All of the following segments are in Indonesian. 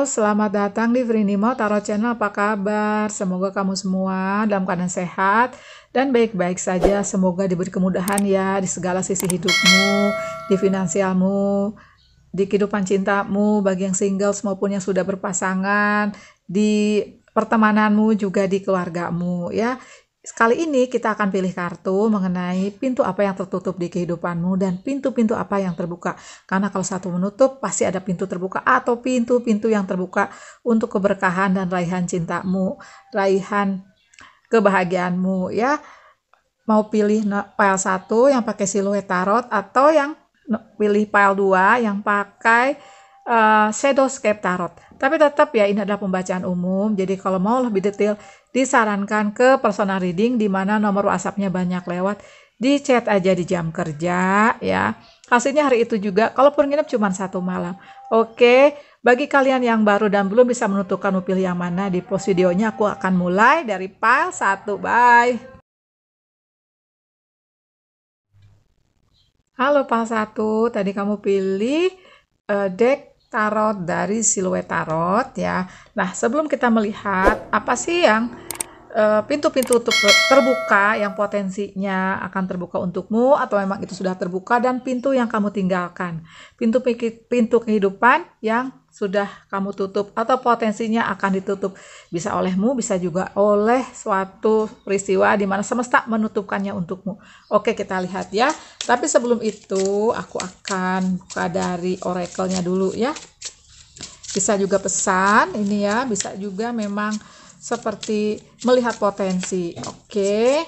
selamat datang di Vrinimo Tarot Channel. Apa kabar? Semoga kamu semua dalam keadaan sehat dan baik-baik saja. Semoga diberi kemudahan ya di segala sisi hidupmu, di finansialmu, di kehidupan cintamu, bagi yang single maupun yang sudah berpasangan, di pertemananmu, juga di keluargamu ya. Kali ini kita akan pilih kartu mengenai pintu apa yang tertutup di kehidupanmu dan pintu-pintu apa yang terbuka. Karena kalau satu menutup, pasti ada pintu terbuka atau pintu-pintu yang terbuka untuk keberkahan dan raihan cintamu, raihan kebahagiaanmu ya. Mau pilih pile 1 yang pakai siluet tarot atau yang pilih pile 2 yang pakai Shadowscape Tarot. Tapi tetap ya, ini adalah pembacaan umum. Jadi kalau mau lebih detail, disarankan ke personal reading, di mana nomor WhatsApp-nya banyak lewat. Di chat aja di jam kerja ya. Hasilnya hari itu juga, kalaupun nginep cuma 1 malam. Oke, bagi kalian yang baru dan belum bisa menentukan mau pilih yang mana, di post videonya aku akan mulai dari pile 1. Bye. Halo pile 1, tadi kamu pilih deck tarot dari Siluet Tarot ya. Nah, sebelum kita melihat apa sih yang pintu-pintu terbuka yang potensinya akan terbuka untukmu, atau memang itu sudah terbuka, dan pintu yang kamu tinggalkan, pintu kehidupan yang sudah kamu tutup atau potensinya akan ditutup, bisa olehmu, bisa juga oleh suatu peristiwa di mana semesta menutupkannya untukmu. Oke, kita lihat ya. Tapi sebelum itu aku akan buka dari oracle-nya dulu ya. Bisa juga pesan ini ya, bisa juga memang seperti melihat potensi. Oke.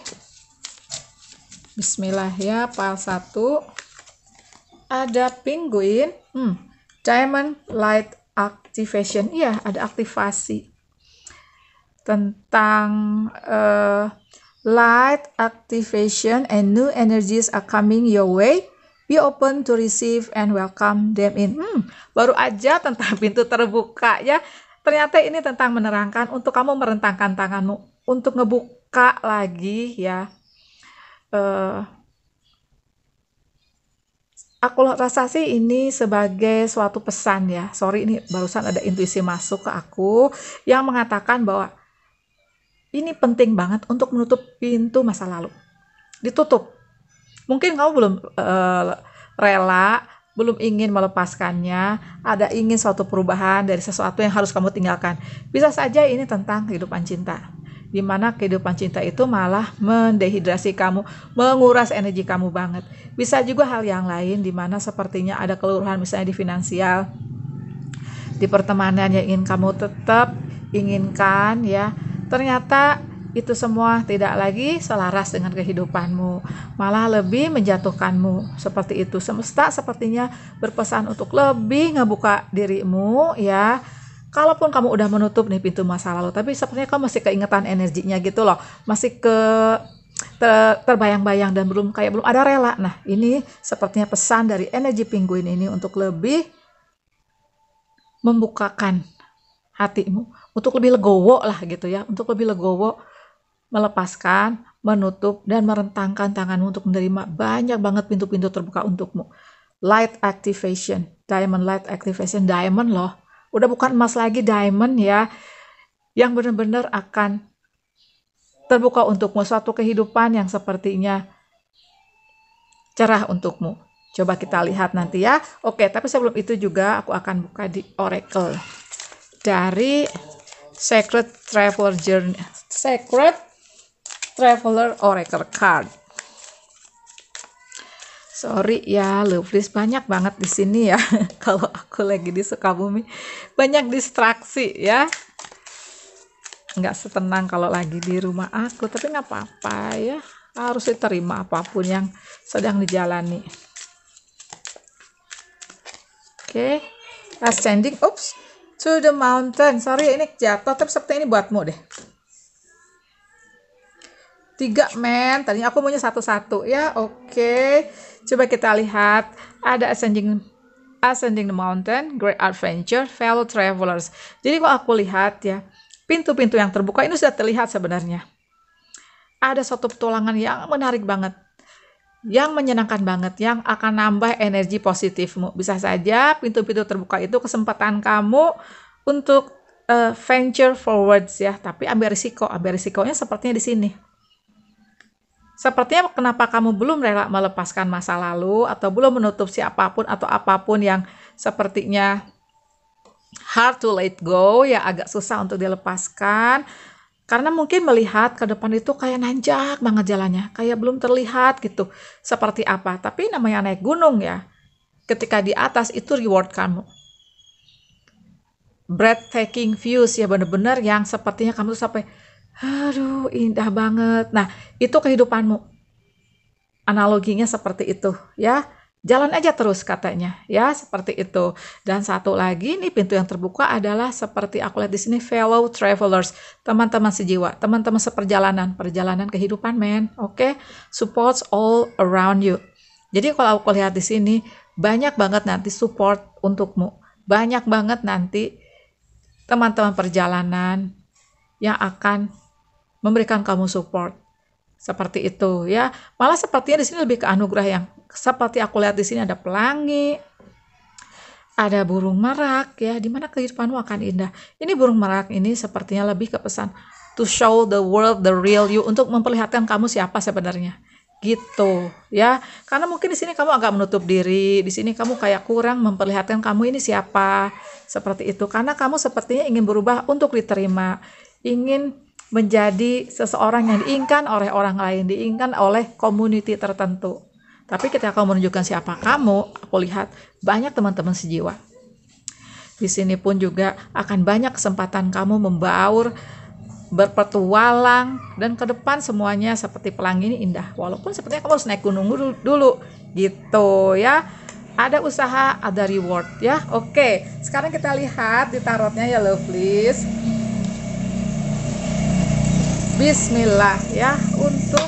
Bismillah ya, pile 1. Ada penguin, Diamond Light Activation. Iya, ada aktivasi tentang light activation and new energies are coming your way. Be open to receive and welcome them in. Baru aja tentang pintu terbuka ya. Ternyata ini tentang menerangkan untuk kamu merentangkan tanganmu untuk ngebuka lagi ya. Aku rasa sih ini sebagai suatu pesan ya. Sorry, ini barusan ada intuisi masuk ke aku yang mengatakan bahwa ini penting banget untuk menutup pintu masa lalu. Ditutup. Mungkin kamu belum rela, belum ingin melepaskannya, ada ingin suatu perubahan dari sesuatu yang harus kamu tinggalkan. Bisa saja ini tentang kehidupan cinta, di mana kehidupan cinta itu malah mendehidrasi kamu, menguras energi kamu banget. Bisa juga hal yang lain, di mana sepertinya ada keluruhan misalnya di finansial, di pertemanan yang ingin kamu tetap inginkan ya. Ternyata itu semua tidak lagi selaras dengan kehidupanmu, malah lebih menjatuhkanmu. Seperti itu, semesta sepertinya berpesan untuk lebih ngebuka dirimu ya. Kalaupun kamu udah menutup nih pintu masa lalu, tapi sepertinya kamu masih keingetan energinya gitu loh, masih terbayang-bayang dan belum ada rela. Nah, ini sepertinya pesan dari energi penguin ini untuk lebih membukakan hatimu, untuk lebih legowo lah gitu ya, untuk lebih legowo melepaskan, menutup, dan merentangkan tanganmu untuk menerima banyak banget pintu-pintu terbuka untukmu. Light activation, diamond light activation, diamond loh. Udah bukan emas lagi, diamond ya. Yang benar-benar akan terbuka untukmu, suatu kehidupan yang sepertinya cerah untukmu. Coba kita lihat nanti ya. Oke, tapi sebelum itu juga aku akan buka di oracle dari Sacred Traveler Journey, Sacred Traveler Oracle Card. Sorry ya, lovelies, banyak banget di sini ya. Kalau aku lagi di Sukabumi, banyak distraksi ya. Nggak setenang kalau lagi di rumah aku, tapi nggak apa-apa ya. Harus diterima apapun yang sedang dijalani. Oke, ascending, to the mountain. Sorry, ini jatuh, tapi seperti ini buatmu deh. 3 men, tadinya aku maunya 1-1 ya. Oke, coba kita lihat. Ada ascending the mountain, great adventure, fellow travelers. Jadi kalau aku lihat ya, pintu-pintu yang terbuka ini sudah terlihat sebenarnya. Ada suatu petualangan yang menarik banget, yang menyenangkan banget, yang akan nambah energi positifmu. Bisa saja pintu-pintu terbuka itu kesempatan kamu untuk venture forwards ya, tapi ambil risiko. Ambil risikonya sepertinya di sini. Sepertinya kenapa kamu belum rela melepaskan masa lalu atau belum menutup siapapun atau apapun yang sepertinya hard to let go, ya agak susah untuk dilepaskan. Karena mungkin melihat ke depan itu kayak nanjak banget jalannya, kayak belum terlihat gitu seperti apa. Tapi namanya naik gunung ya, ketika di atas itu reward kamu. Breathtaking views ya, bener-bener yang sepertinya kamu tuh sampai aduh indah banget. Nah itu kehidupanmu, analoginya seperti itu ya, jalan aja terus katanya ya, seperti itu. Dan satu lagi nih pintu yang terbuka adalah seperti aku lihat di sini, fellow travelers, teman-teman sejiwa, teman-teman seperjalanan, perjalanan kehidupan men, oke? Supports all around you. Jadi kalau aku lihat di sini banyak banget nanti support untukmu, banyak banget nanti teman-teman perjalanan yang akan memberikan kamu support. Seperti itu ya. Malah sepertinya di sini lebih ke anugerah yang seperti aku lihat di sini, ada pelangi, ada burung merak ya, dimana kehidupanmu akan indah. Ini burung merak ini sepertinya lebih ke pesan to show the world the real you, untuk memperlihatkan kamu siapa sebenarnya. Gitu ya. Karena mungkin di sini kamu agak menutup diri, di sini kamu kayak kurang memperlihatkan kamu ini siapa. Seperti itu. Karena kamu sepertinya ingin berubah untuk diterima, ingin menjadi seseorang yang diinginkan oleh orang lain, diinginkan oleh community tertentu. Tapi ketika kamu menunjukkan siapa kamu, aku lihat banyak teman-teman sejiwa. Di sini pun juga akan banyak kesempatan kamu membaur, berpetualang, dan ke depan semuanya seperti pelangi ini indah. Walaupun sepertinya kamu harus naik gunung dulu gitu ya. Ada usaha, ada reward ya. Oke, sekarang kita lihat di tarotnya ya lovelies. Bismillah ya, untuk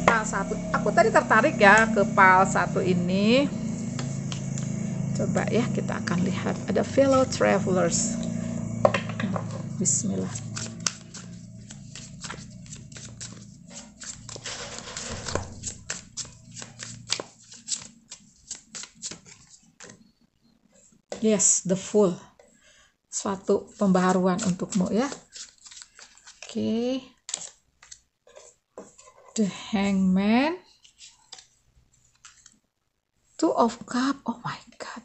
pal 1. Aku tadi tertarik ya ke pal 1 ini. Coba ya, kita akan lihat. Ada fellow travelers. Bismillah. Yes, the Fool. Suatu pembaharuan untukmu ya. Oke. The Hangman. Two of Cups. Oh my God.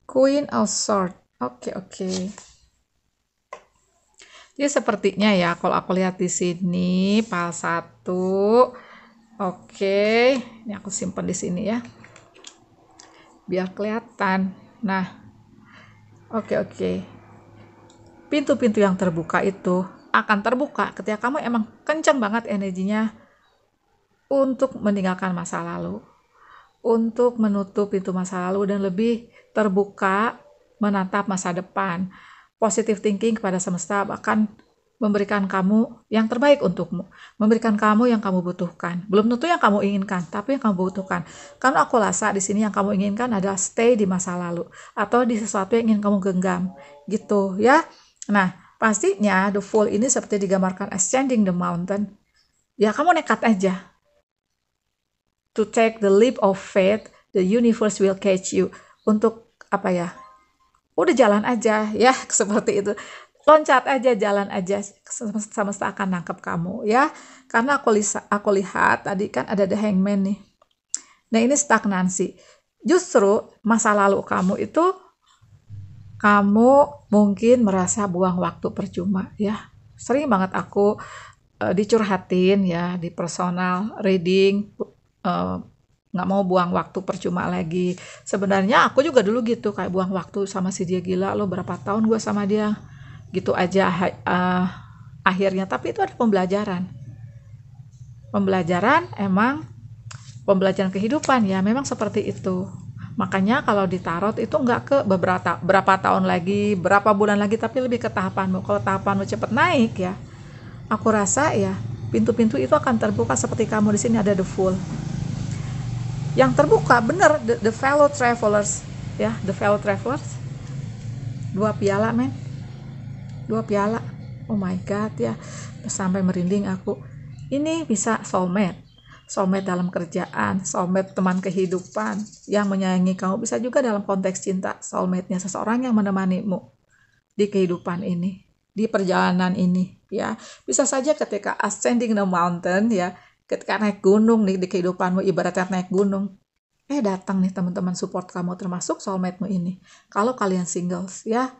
Queen of Swords. Oke. Jadi sepertinya ya, kalau aku lihat di sini pal 1. Oke, ini aku simpan di sini ya, biar kelihatan. Nah, oke. Pintu-pintu yang terbuka itu akan terbuka ketika kamu emang kencang banget energinya untuk meninggalkan masa lalu, untuk menutup pintu masa lalu dan lebih terbuka menatap masa depan. Positive thinking kepada semesta bahkan memberikan kamu yang terbaik untukmu, memberikan kamu yang kamu butuhkan. Belum tentu yang kamu inginkan, tapi yang kamu butuhkan. Karena aku rasa di sini yang kamu inginkan adalah stay di masa lalu atau di sesuatu yang ingin kamu genggam, gitu ya. Nah, pastinya the Fool ini seperti digambarkan ascending the mountain. Ya, kamu nekat aja. To take the leap of faith, the universe will catch you. Untuk apa ya? Udah jalan aja ya, seperti itu. Loncat aja, jalan aja, semesta akan nangkep kamu ya. Karena aku lihat tadi kan ada the Hangman nih. Nah, ini stagnansi. Justru masa lalu kamu itu, kamu mungkin merasa buang waktu percuma ya. Sering banget aku dicurhatin ya di personal reading, nggak mau buang waktu percuma lagi. Sebenarnya aku juga dulu gitu, kayak buang waktu sama si dia, gila lo berapa tahun gue sama dia gitu aja akhirnya. Tapi itu ada pembelajaran emang pembelajaran kehidupan ya, memang seperti itu. Makanya kalau di tarot itu nggak ke berapa tahun lagi, berapa bulan lagi, tapi lebih ke tahapanmu. Kalau tahapanmu cepat naik ya, aku rasa ya pintu-pintu itu akan terbuka. Seperti kamu di sini ada the Fool yang terbuka, bener, the fellow travelers ya, the fellow travelers. 2 piala men, 2 piala. Oh my God ya, sampai merinding aku. Ini bisa soulmate soulmate dalam kerjaan, soulmate teman kehidupan yang menyayangi kamu. Bisa juga dalam konteks cinta, soulmate-nya seseorang yang menemanimu di kehidupan ini, di perjalanan ini ya. Bisa saja ketika ascending the mountain ya, ketika naik gunung nih di kehidupanmu, ibaratnya naik gunung, datang nih teman-teman support kamu, termasuk soulmate-mu ini. Kalau kalian singles ya,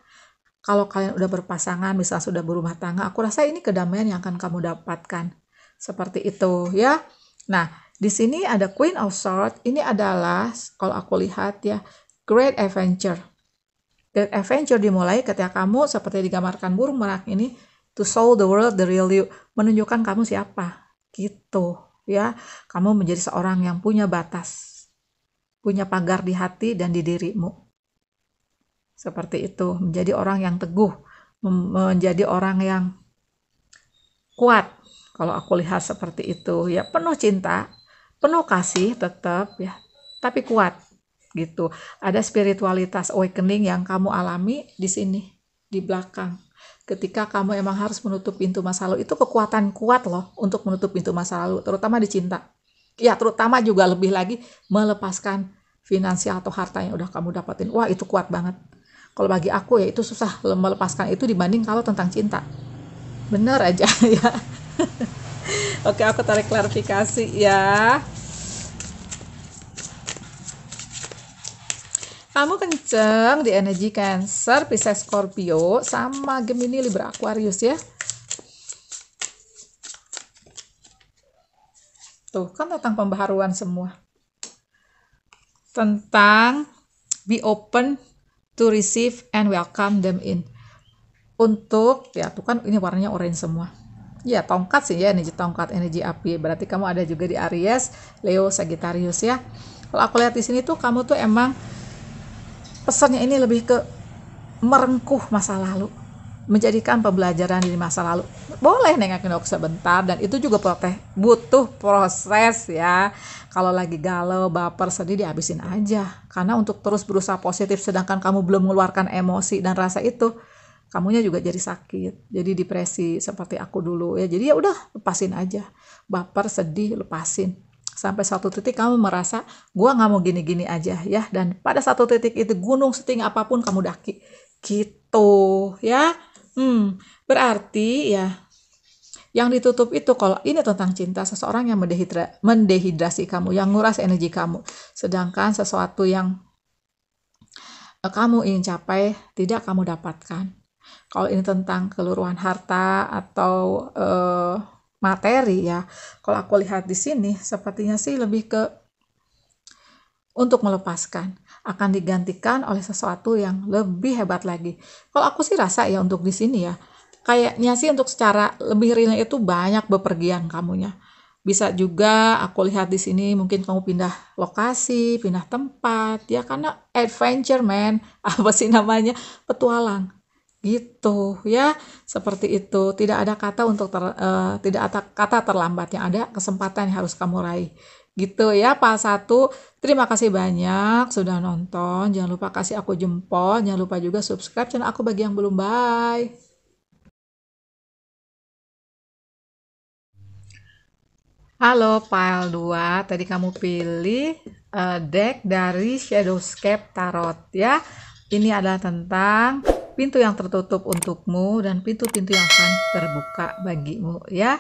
kalau kalian udah berpasangan, misal sudah berumah tangga, aku rasa ini kedamaian yang akan kamu dapatkan. Seperti itu ya. Nah, di sini ada Queen of Swords. Ini adalah, kalau aku lihat ya, great adventure. Great adventure dimulai ketika kamu, seperti digambarkan burung merak ini, to show the world the real you. Menunjukkan kamu siapa. Gitu ya. Kamu menjadi seorang yang punya batas. Punya pagar di hati dan di dirimu. Seperti itu, menjadi orang yang teguh, menjadi orang yang kuat. Kalau aku lihat seperti itu ya, penuh cinta, penuh kasih tetap ya, tapi kuat gitu. Ada spiritualitas awakening yang kamu alami di sini, di belakang. Ketika kamu emang harus menutup pintu masa lalu, itu kekuatan kuat loh untuk menutup pintu masa lalu, terutama di cinta. Ya, terutama juga lebih lagi melepaskan finansial atau harta yang udah kamu dapetin. Wah, itu kuat banget. Kalau bagi aku ya itu susah melepaskan itu dibanding kalau tentang cinta. Bener aja ya. Oke, aku tarik klarifikasi ya. Kamu kenceng di energi Cancer, Pisces, Scorpio, sama Gemini, Libra, Aquarius ya. Tuh, kan tentang pembaharuan semua. Tentang be open to receive and welcome them in. Untuk, ya tuh kan ini warnanya orange semua. Ya, tongkat sih ya, energi tongkat, energi api. Berarti kamu ada juga di Aries, Leo, Sagittarius ya. Kalau aku lihat di sini tuh kamu tuh emang pesannya ini lebih ke merengkuh masa lalu, menjadikan pembelajaran di masa lalu. Boleh nengokin aku sebentar, dan itu juga butuh proses ya. Kalau lagi galau, baper, sedih, dihabisin aja. Karena untuk terus berusaha positif sedangkan kamu belum mengeluarkan emosi dan rasa itu, kamunya juga jadi sakit, jadi depresi seperti aku dulu ya. Jadi ya udah, lepasin aja. Baper, sedih, lepasin. Sampai satu titik kamu merasa, gua nggak mau gini-gini aja ya. Dan pada satu titik itu, gunung setinggi apapun kamu daki. Gitu ya. Berarti ya, yang ditutup itu, kalau ini tentang cinta, seseorang yang mendehidrasi kamu, yang nguras energi kamu. Sedangkan sesuatu yang kamu ingin capai, tidak kamu dapatkan. Kalau ini tentang keluruhan harta atau materi ya, kalau aku lihat di sini sepertinya sih lebih ke untuk melepaskan, akan digantikan oleh sesuatu yang lebih hebat lagi. Kalau aku sih rasa ya untuk di sini ya, kayaknya sih untuk secara lebih real itu banyak bepergian kamunya. Bisa juga aku lihat di sini mungkin kamu pindah lokasi, pindah tempat ya, karena adventure man, apa sih namanya, petualang. Gitu ya, seperti itu. Tidak ada kata untuk tidak ada kata terlambat, yang ada kesempatan yang harus kamu raih. Gitu ya, Pak Satu. Terima kasih banyak sudah nonton. Jangan lupa kasih aku jempol, jangan lupa juga subscribe channel aku bagi yang belum. Bye. Halo Pile 2, tadi kamu pilih deck dari Shadowscape Tarot ya. Ini adalah tentang pintu yang tertutup untukmu dan pintu-pintu yang akan terbuka bagimu ya.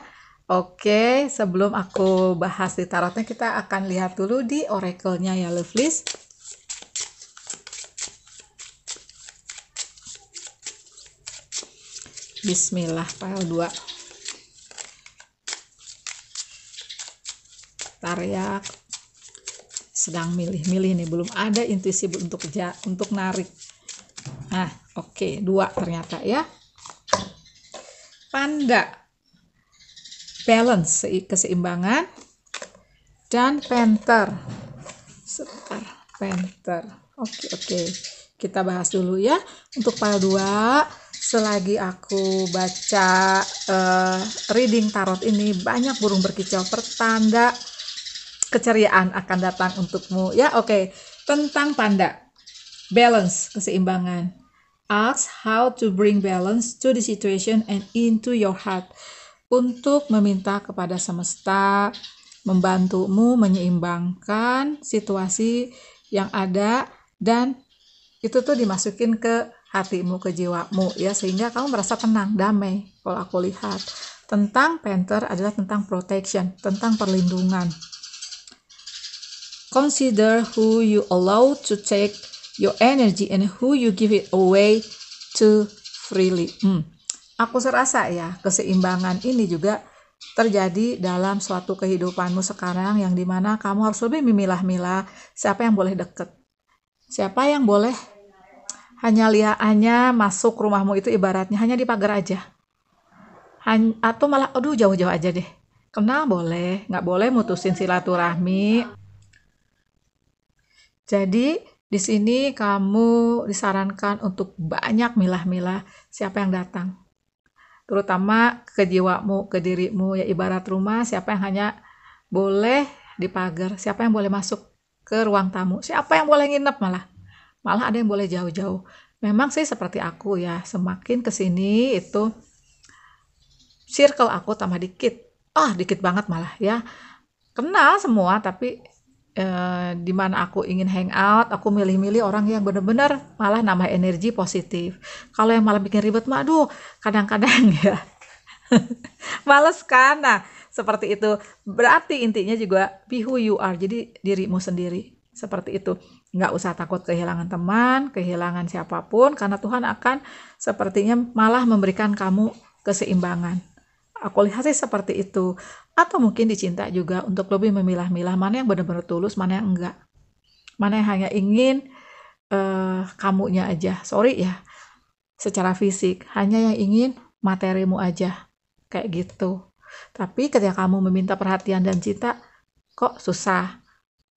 Oke, sebelum aku bahas di tarotnya, kita akan lihat dulu di oracle-nya ya, lovelies. Bismillah, Pile 2. Tariak sedang milih-milih nih, belum ada intuisi untuk narik. Nah, oke, 2 ternyata ya. Panda, balance, keseimbangan, dan Panther. Sebentar, Panther. Oke. Kita bahas dulu ya. Untuk pile 2, selagi aku baca reading tarot ini, banyak burung berkicau, pertanda keceriaan akan datang untukmu ya. Oke, tentang panda, balance, keseimbangan. Ask how to bring balance to the situation and into your heart. Untuk meminta kepada semesta membantumu menyeimbangkan situasi yang ada, dan itu tuh dimasukin ke hatimu, ke jiwamu ya, sehingga kamu merasa tenang, damai. Kalau aku lihat tentang Panther adalah tentang protection, tentang perlindungan. Consider who you allow to take your energy and who you give it away to freely. Aku serasa ya, keseimbangan ini juga terjadi dalam suatu kehidupanmu sekarang, yang dimana kamu harus lebih memilah-milah siapa yang boleh deket, siapa yang boleh hanya masuk rumahmu, itu ibaratnya hanya di pagar aja, atau malah jauh-jauh aja deh. Kenal boleh, nggak boleh mutusin silaturahmi. Jadi di sini kamu disarankan untuk banyak milah-milah siapa yang datang, terutama ke jiwamu, ke dirimu ya, ibarat rumah, siapa yang hanya boleh di pagar, siapa yang boleh masuk ke ruang tamu, siapa yang boleh nginep, malah ada yang boleh jauh-jauh. Memang sih seperti aku ya, semakin kesini itu circle aku tambah dikit, dikit banget malah ya, kenal semua, tapi di mana aku ingin hangout, aku milih-milih orang yang benar-benar malah nambah energi positif. Kalau yang malah bikin ribet mah, kadang-kadang ya males kan. Nah, seperti itu. Berarti intinya juga be who you are, jadi dirimu sendiri. Seperti itu. Nggak usah takut kehilangan teman, kehilangan siapapun, karena Tuhan akan sepertinya malah memberikan kamu keseimbangan. Aku lihat sih seperti itu. Atau mungkin dicinta juga untuk lebih memilah-milah mana yang benar-benar tulus, mana yang enggak. Mana yang hanya ingin kamunya aja. Sorry ya, secara fisik. Hanya yang ingin materimu aja. Kayak gitu. Tapi ketika kamu meminta perhatian dan cinta, kok susah.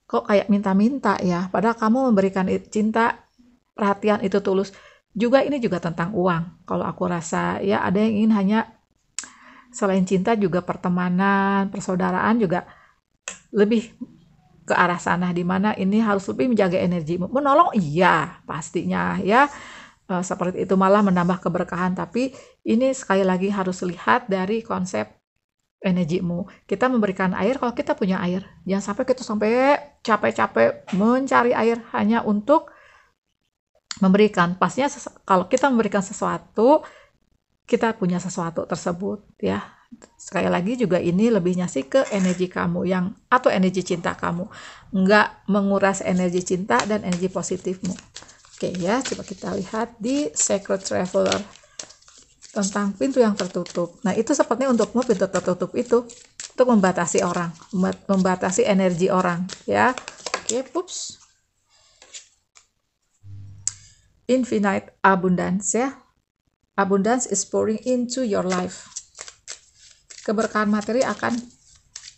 Kok kayak minta-minta ya. Padahal kamu memberikan cinta, perhatian itu tulus. Ini juga tentang uang. Kalau aku rasa ya, ada yang ingin hanya selain cinta juga pertemanan, persaudaraan juga lebih ke arah sana, di mana ini harus lebih menjaga energimu. Menolong iya, pastinya ya. Seperti itu malah menambah keberkahan, tapi ini sekali lagi harus lihat dari konsep energimu. Kita memberikan air kalau kita punya air. Jangan sampai kita capek-capek mencari air hanya untuk memberikan. Pastinya kalau kita memberikan sesuatu, kita punya sesuatu tersebut ya. Sekali lagi juga ini lebihnya sih ke energi kamu atau energi cinta kamu, nggak menguras energi cinta dan energi positifmu. Oke ya, coba kita lihat di Sacred Traveler tentang pintu yang tertutup. Nah, itu sepertinya untukmu pintu tertutup itu untuk membatasi orang, membatasi energi orang ya. Oke, pups. Infinite abundance ya. Abundance is pouring into your life. Keberkahan materi akan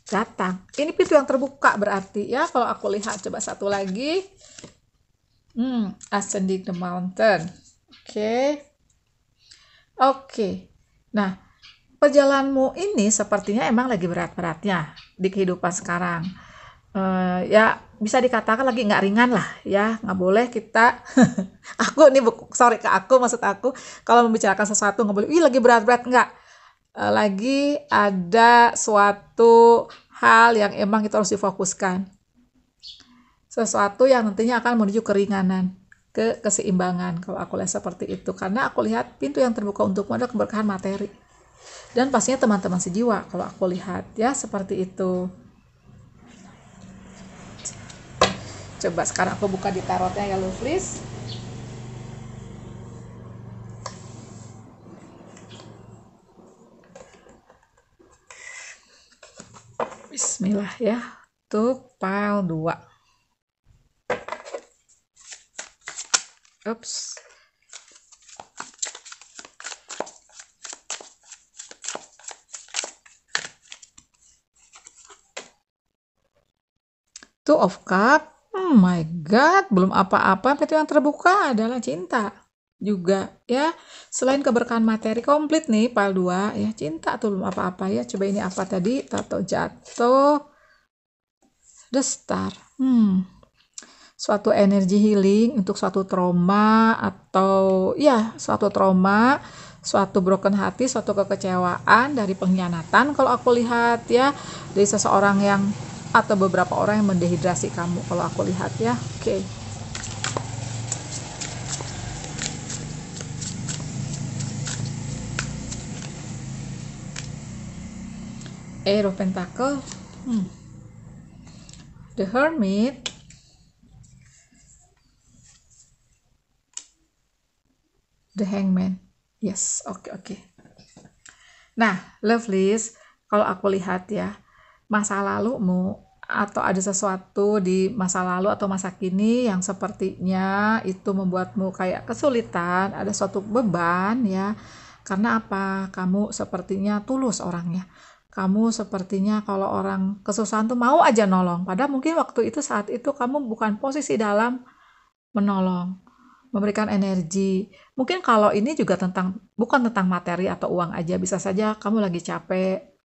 datang. Ini pintu yang terbuka berarti ya. Kalau aku lihat, coba satu lagi. Ascending the mountain. Oke. Nah, perjalananmu ini sepertinya emang lagi berat-beratnya di kehidupan sekarang. Ya bisa dikatakan lagi nggak ringan lah ya, nggak boleh kita maksud aku kalau membicarakan sesuatu nggak boleh lagi berat-berat, nggak, lagi ada suatu hal yang emang kita harus difokuskan, sesuatu yang nantinya akan menuju keringanan, ke keseimbangan. Kalau aku lihat seperti itu, karena aku lihat pintu yang terbuka untukmu adalah keberkahan materi dan pastinya teman-teman sejiwa. Kalau aku lihat ya seperti itu. Coba sekarang aku buka di tarotnya ya, Lovelies. Bismillah ya. Untuk pile 2. Oops. Two of Cups. Oh my God, belum apa-apa. Pintu yang terbuka adalah cinta juga ya. Selain keberkahan materi komplit nih, pile 2 ya, cinta tuh belum apa-apa ya. Coba ini apa tadi? Tato jatuh, the star. Suatu energi healing untuk suatu trauma, atau ya suatu trauma, suatu broken hati, suatu kekecewaan dari pengkhianatan kalau aku lihat ya, dari seseorang yang atau beberapa orang yang mendehidrasi kamu kalau aku lihat ya. Oke. Eight of Pentacle, the Hermit, the Hangman. Yes, oke. Nah, lovelies, kalau aku lihat ya, masa lalumu atau ada sesuatu di masa lalu atau masa kini yang sepertinya itu membuatmu kayak kesulitan, ada suatu beban ya. Karena apa? Kamu sepertinya tulus orangnya. Kamu sepertinya kalau orang kesusahan tuh mau aja nolong. Padahal mungkin waktu itu saat itu kamu bukan posisi dalam menolong, memberikan energi. Mungkin kalau ini juga bukan tentang materi atau uang aja, bisa saja kamu lagi capek,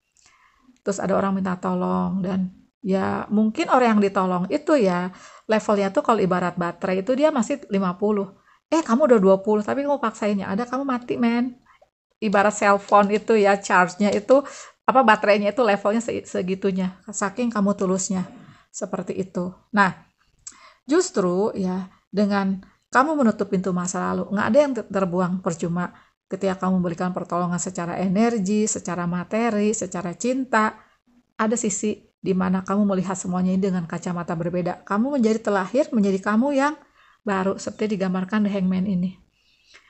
terus ada orang minta tolong, dan ya mungkin orang yang ditolong itu ya levelnya tuh kalau ibarat baterai itu dia masih 50. Kamu udah 20, tapi kamu paksainnya ada, kamu mati men. Ibarat cellphone itu ya, charge-nya itu baterainya itu levelnya segitunya, saking kamu tulusnya, seperti itu. Nah, justru ya dengan kamu menutup pintu masa lalu, nggak ada yang terbuang percuma. Ketika kamu memberikan pertolongan secara energi, secara materi, secara cinta, ada sisi di mana kamu melihat semuanya ini dengan kacamata berbeda. Kamu terlahir menjadi kamu yang baru, seperti digambarkan The Hangman ini.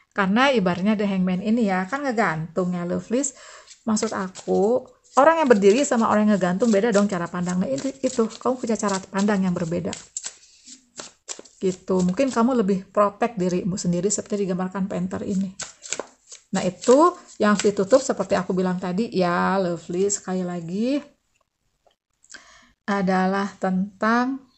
Karena ibaratnya The Hangman ini ya kan ngegantung ya, lovelies. Maksud aku, orang yang berdiri sama orang yang ngegantung beda dong cara pandangnya. Itu kamu punya cara pandang yang berbeda. Gitu. Mungkin kamu lebih protect dirimu sendiri seperti digambarkan painter ini. Nah, itu yang harus ditutup seperti aku bilang tadi ya, lovely, sekali lagi adalah tentang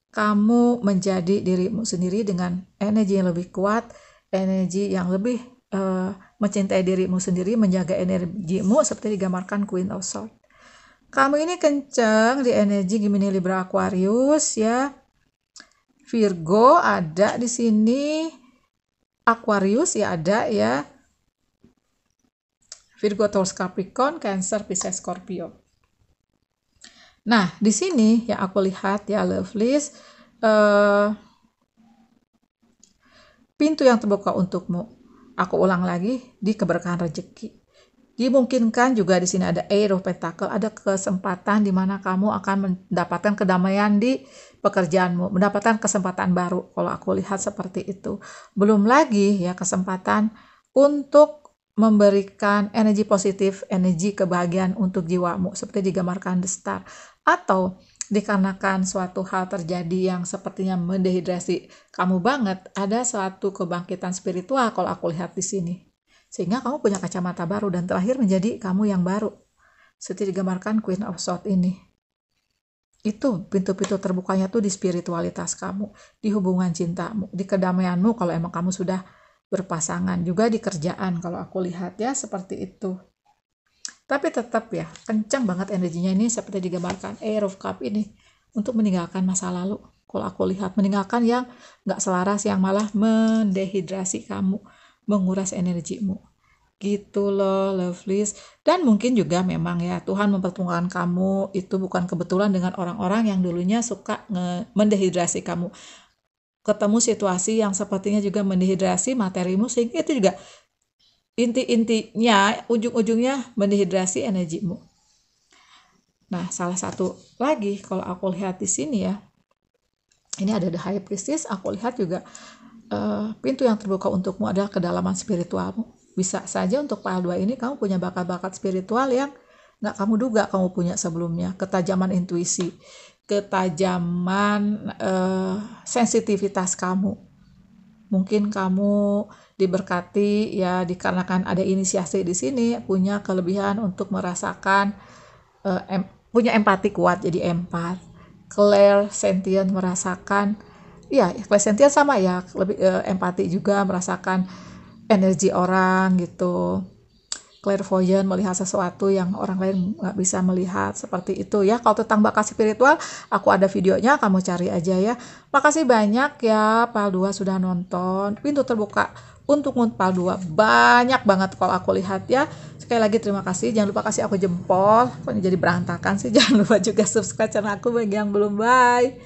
kamu menjadi dirimu sendiri dengan energi yang lebih kuat, energi yang lebih mencintai dirimu sendiri, menjaga energimu seperti digambarkan Queen of Swords. Kamu ini kenceng di energi Gemini, Libra, Aquarius ya. Virgo ada di sini, Aquarius ya ada ya. Virgo, Taurus, Capricorn, Cancer, Pisces, Scorpio. Nah, di sini yang aku lihat ya, lovelies, pintu yang terbuka untukmu. Aku ulang lagi, di keberkahan rezeki. Dimungkinkan juga di sini ada Eight of Pentacle, ada kesempatan di mana kamu akan mendapatkan kedamaian di pekerjaanmu, mendapatkan kesempatan baru. Kalau aku lihat seperti itu. Belum lagi ya kesempatan untuk memberikan energi positif, energi kebahagiaan untuk jiwamu seperti digambarkan The Star. Atau dikarenakan suatu hal terjadi yang sepertinya mendehidrasi kamu banget, ada suatu kebangkitan spiritual kalau aku lihat di sini. Sehingga kamu punya kacamata baru dan terakhir menjadi kamu yang baru. Seperti digambarkan Queen of Swords ini. Itu pintu-pintu terbukanya tuh di spiritualitas kamu, di hubungan cintamu, di kedamaianmu kalau emang kamu sudah berpasangan, juga di kerjaan kalau aku lihat ya seperti itu. Tapi tetap ya, kencang banget energinya ini seperti digambarkan Air of Cup ini untuk meninggalkan masa lalu. Kalau aku lihat, meninggalkan yang nggak selaras, yang malah mendehidrasi kamu, menguras energimu. Gitu loh, lovelies. Dan mungkin juga memang ya, Tuhan mempertemukan kamu, itu bukan kebetulan dengan orang-orang yang dulunya suka mendehidrasi kamu. Ketemu situasi yang sepertinya juga mendehidrasi materimu, sehingga itu juga intinya, ujung-ujungnya mendehidrasi energimu. Nah, salah satu lagi kalau aku lihat di sini ya, ini ada The High Priestess, aku lihat juga pintu yang terbuka untukmu adalah kedalaman spiritualmu. Bisa saja untuk pile 2 ini kamu punya bakat-bakat spiritual yang nggak kamu duga kamu punya sebelumnya. Ketajaman intuisi, ketajaman sensitivitas kamu. Mungkin kamu diberkati ya, dikarenakan ada inisiasi di sini, punya kelebihan untuk merasakan punya empati kuat, jadi empat. Clairsentient, merasakan ya, clairsentient sama ya, lebih empati juga, merasakan energi orang gitu. clairvoyant, melihat sesuatu yang orang lain nggak bisa melihat, seperti itu ya. Kalau tentang bakat spiritual, aku ada videonya, kamu cari aja ya. Makasih banyak ya PAL 2 sudah nonton. Pintu terbuka untuk PAL 2 banyak banget kalau aku lihat ya. Sekali lagi terima kasih, jangan lupa kasih aku jempol. Kok ini jadi berantakan sih. Jangan lupa juga subscribe channel aku bagi yang belum. Bye.